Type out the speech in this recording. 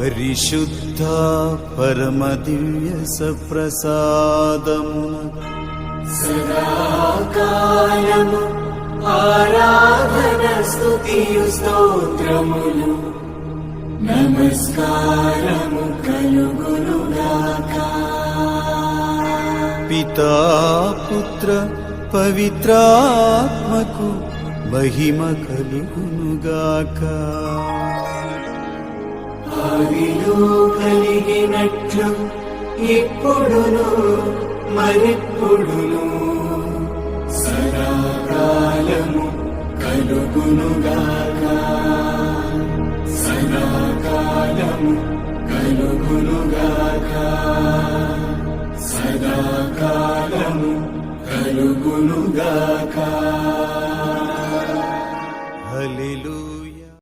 పరిశుద్ధ పరమదివ్య సప్రసాదమున సదాకాలము ఆరాధన స్తుతియు స్తోత్రములు నమస్కారము కలుగునుగాక. పితా పుత్ర పవిత్రాత్మకు మహిమ కలుగునుగాక. ఆదిలో కలిగినట్లు ఇప్పుడును మరెప్పుడును సదాకాలము కలుగునుగాక. సదాకాలము కలుగునుగాక. సదాకాలము కలుగునుగాక. హల్లెలూయా.